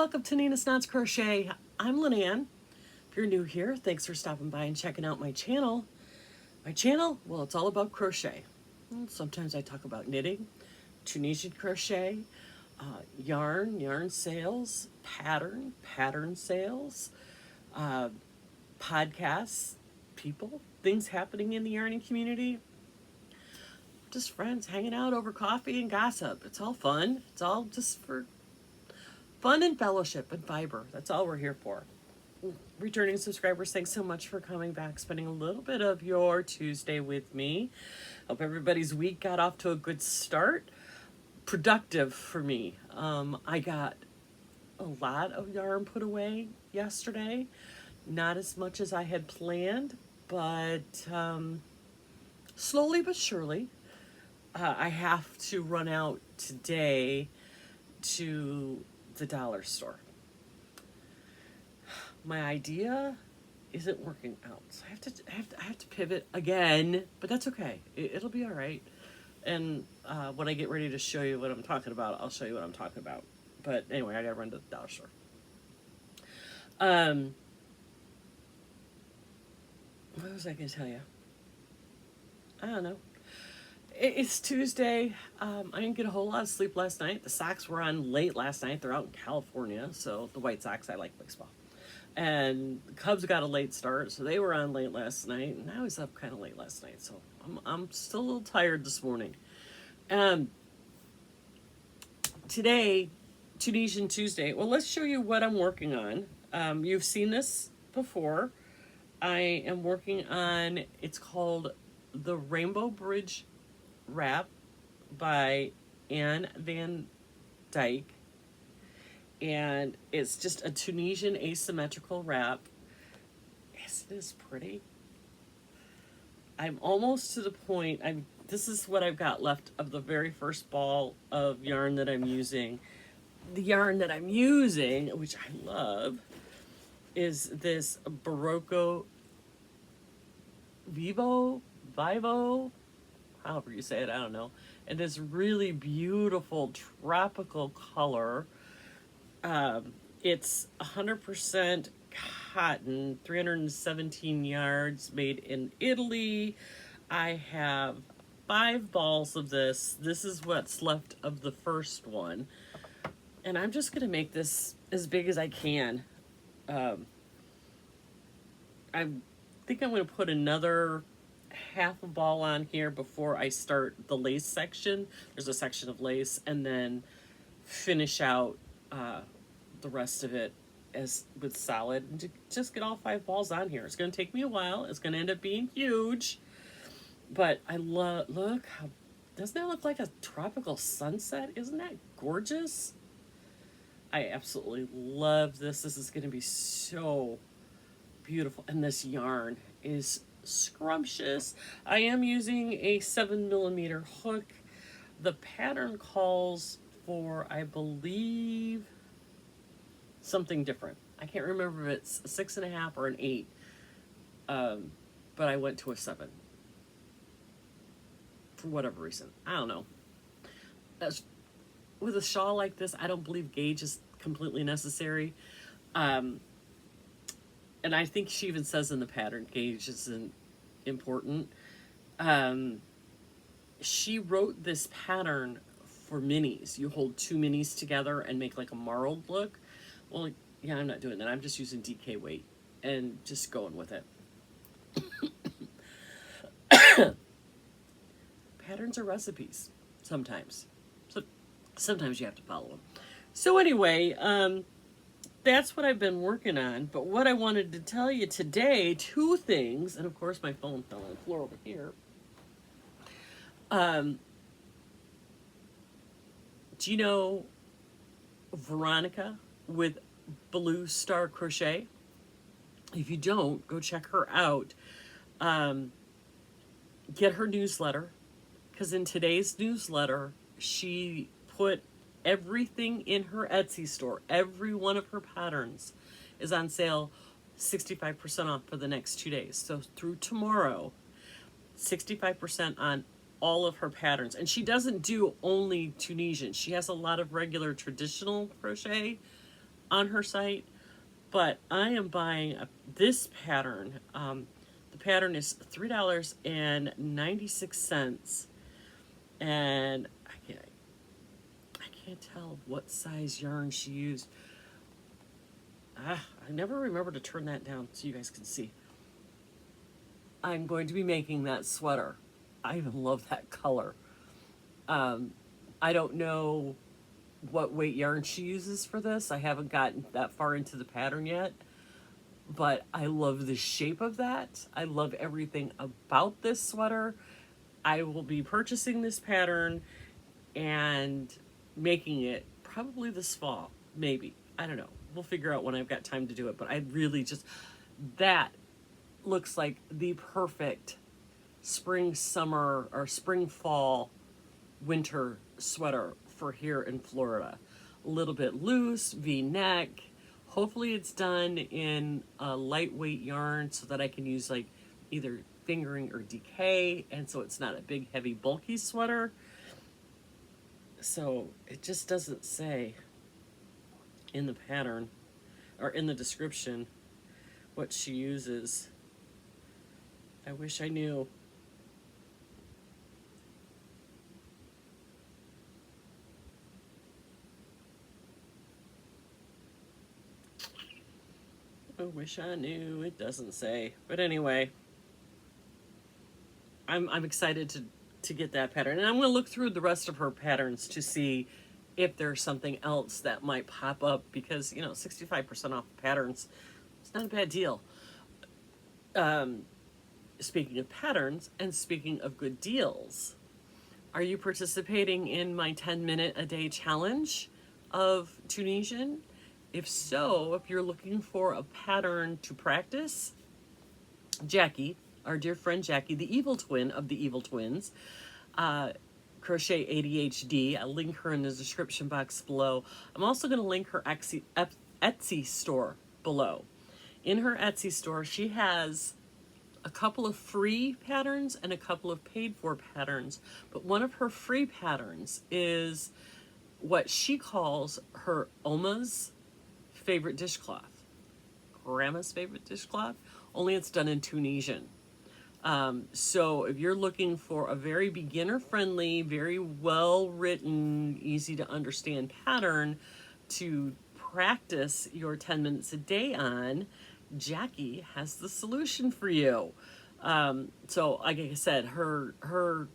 welcome to Nina's Knots Crochet. I'm Lynanne. If you're new here, thanks for stopping by and checking out my channel. My channel, well, it's all about crochet. Sometimes I talk about knitting, Tunisian crochet, yarn sales, pattern sales, podcasts, people, things happening in the yarning community. Just friends hanging out over coffee and gossip. It's all fun. It's all just for fun and fellowship and fiber. That's all we're here for. Returning subscribers, thanks so much for coming back, spending a little bit of your Tuesday with me. Hope everybody's week got off to a good start. Productive for me. I got a lot of yarn put away yesterday. Not as much as I had planned, but slowly but surely. I have to run out today to the dollar store. My idea isn't working out, so I have to pivot again, but that's okay. It'll be all right. And when I get ready to show you what I'm talking about, I'll show you what I'm talking about. But anyway, I gotta run to the dollar store. What was I gonna tell you? I don't know. It's Tuesday. I didn't get a whole lot of sleep last night. The Sox were on late last night. They're out in California, so the White Sox, I like baseball. And the Cubs got a late start, so they were on late last night. And I was up kind of late last night, so I'm still a little tired this morning. Today, Tunisian Tuesday. Well, let's show you what I'm working on. You've seen this before. I am working on, it's called the Rainbow Bridge Wrap by Anne Van Dyke, and it's just a Tunisian asymmetrical wrap. Isn't this pretty? I'm almost to the point. This is what I've got left of the very first ball of yarn that I'm using. The yarn that I'm using, which I love, is this Barocco Vivo, however you say it, I don't know. And this really beautiful tropical color. It's 100% cotton, 317 yards, made in Italy. I have 5 balls of this. This is what's left of the first one. And I'm just gonna make this as big as I can. I think I'm gonna put another half a ball on here before I start the lace section. There's a section of lace, and then finish out the rest of it with solid, and just get all 5 balls on here. It's going to take me a while. It's going to end up being huge, but I look how, doesn't that look like a tropical sunset? Isn't that gorgeous? I absolutely love this. This is going to be so beautiful, and this yarn is scrumptious. I am using a 7mm hook. The pattern calls for, I believe, something different. I can't remember if it's a 6.5 or an 8, but I went to a 7 for whatever reason. I don't know. With a shawl like this, I don't believe gauge is completely necessary. And I think she even says in the pattern, gauge isn't important. She wrote this pattern for minis. You hold 2 minis together and make like a marled look. Well, yeah, I'm not doing that. I'm just using DK weight and just going with it. Patterns are recipes sometimes. So sometimes you have to follow them. So anyway, that's what I've been working on. But what I wanted to tell you today, 2 things, and of course my phone fell on the floor over here. Do you know Veronica with Blue Star Crochet? If you don't, go check her out. Get her newsletter, because in today's newsletter, she put everything in her Etsy store. Every one of her patterns is on sale, 65% off for the next 2 days. So through tomorrow, 65% on all of her patterns. And she doesn't do only Tunisian. She has a lot of regular traditional crochet on her site, but I am buying this pattern. The pattern is $3.96, and I can't tell what size yarn she used. I never remember to turn that down so you guys can see. I'm going to be making that sweater. I even love that color. I don't know what weight yarn she uses for this. I haven't gotten that far into the pattern yet, but I love the shape of that. I love everything about this sweater. I will be purchasing this pattern and making it probably this fall, maybe. I don't know. We'll figure out when I've got time to do it, but I really just, that looks like the perfect spring, summer, or spring, fall, winter sweater for here in Florida. A little bit loose, V-neck. Hopefully it's done in a lightweight yarn so that I can use like either fingering or decay, and so it's not a big, heavy, bulky sweater. So it just doesn't say in the pattern or in the description what she uses. I wish I knew. I wish I knew. It doesn't say. But anyway, I'm excited to get that pattern. And I'm going to look through the rest of her patterns to see if there's something else that might pop up, because, you know, 65% off patterns, it's not a bad deal. Speaking of patterns and speaking of good deals, are you participating in my 10-minute-a-day challenge of Tunisian? If so, if you're looking for a pattern to practice, Jackie, our dear friend Jackie, the evil twin of the evil twins, Crochet ADHD, I'll link her in the description box below. I'm also going to link her Etsy store below. In her Etsy store, she has a couple of free patterns and a couple of paid for patterns, but one of her free patterns is what she calls her Oma's favorite dishcloth, Grandma's favorite dishcloth, only it's done in Tunisian. So if you're looking for a very beginner-friendly, very well-written, easy-to-understand pattern to practice your 10 minutes a day on, Jackie has the solution for you. So like I said, I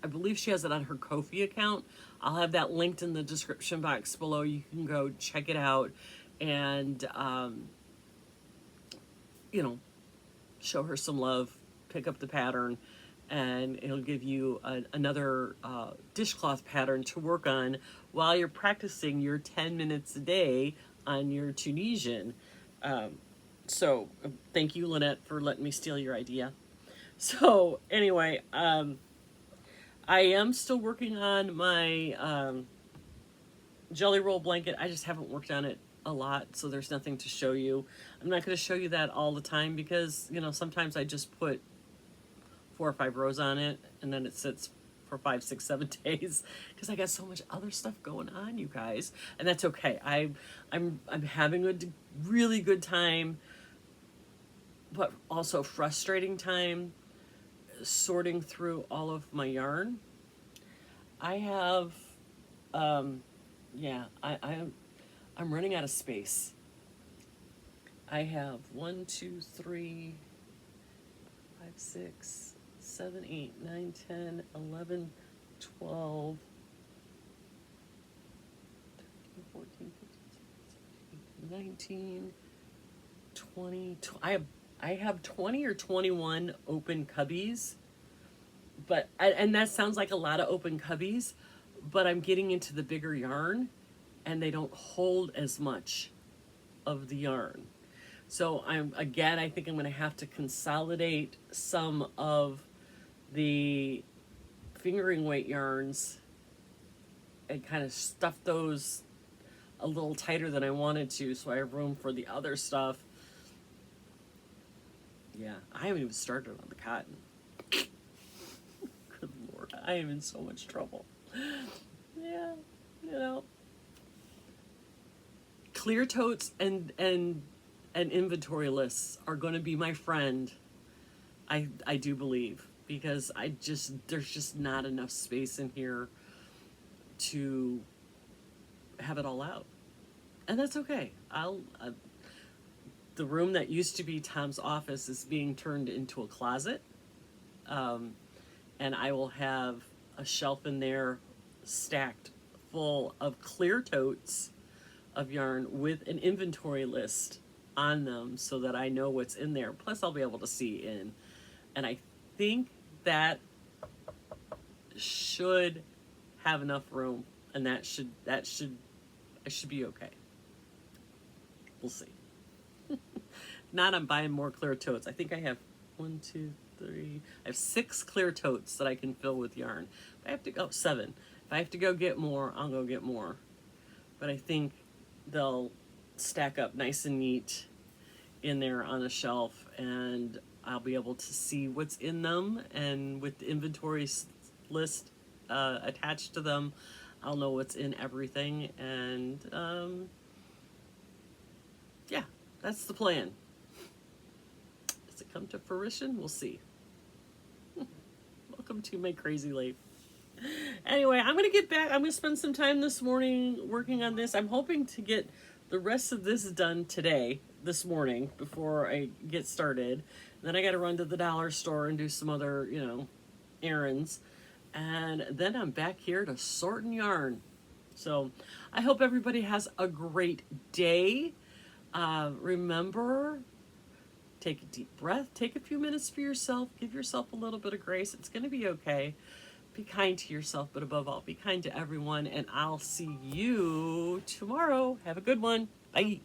believe she has it on her Ko-fi account. I'll have that linked in the description box below. You can go check it out and, you know, show her some love, pick up the pattern, and it'll give you another dishcloth pattern to work on while you're practicing your 10 minutes a day on your Tunisian. So thank you, Lynette, for letting me steal your idea. So anyway, I am still working on my jelly roll blanket. I just haven't worked on it a lot, so there's nothing to show you. I'm not going to show you that all the time because, you know, sometimes I just put 4 or 5 rows on it and then it sits for 5, 6, 7 days because I got so much other stuff going on, you guys, and that's okay. I'm having a really good time, but also frustrating time sorting through all of my yarn. I have I'm running out of space. I have 1, 2, 3, 5, 6, 7, 8, 9, 10, 11, 12, 13, 14, 15, 16, 19, 20. I have 20 or 21 open cubbies, but and that sounds like a lot of open cubbies, but I'm getting into the bigger yarn and they don't hold as much of the yarn. So I think I'm going to have to consolidate some of the fingering weight yarns and kind of stuff those a little tighter than I wanted to so I have room for the other stuff. Yeah, I haven't even started on the cotton. Good Lord, I am in so much trouble. Yeah, you know. clear totes and inventory lists are going to be my friend. I do believe, because there's just not enough space in here to have it all out, and that's okay. The room that used to be Tom's office is being turned into a closet, and I will have a shelf in there stacked full of clear totes of yarn with an inventory list on them so that I know what's in there. Plus I'll be able to see in. And I think that should have enough room, and I should be okay. We'll see. If not, I'm buying more clear totes. I think I have 1, 2, 3. I have 6 clear totes that I can fill with yarn. If I have to go 7. If I have to go get more, I'll go get more. But I think they'll stack up nice and neat in there on a shelf, and I'll be able to see what's in them, and with the inventory list attached to them, I'll know what's in everything, and yeah, that's the plan. Does it come to fruition? We'll see. Welcome to my crazy life. Anyway, I'm going to get back. I'm going to spend some time this morning working on this. I'm hoping to get the rest of this done today, this morning, before I get started. Then I got to run to the dollar store and do some other, errands. And then I'm back here to sort and yarn. So I hope everybody has a great day. Remember, take a deep breath. Take a few minutes for yourself. Give yourself a little bit of grace. It's going to be okay. Be kind to yourself, but above all, be kind to everyone. And I'll see you tomorrow. Have a good one. Bye.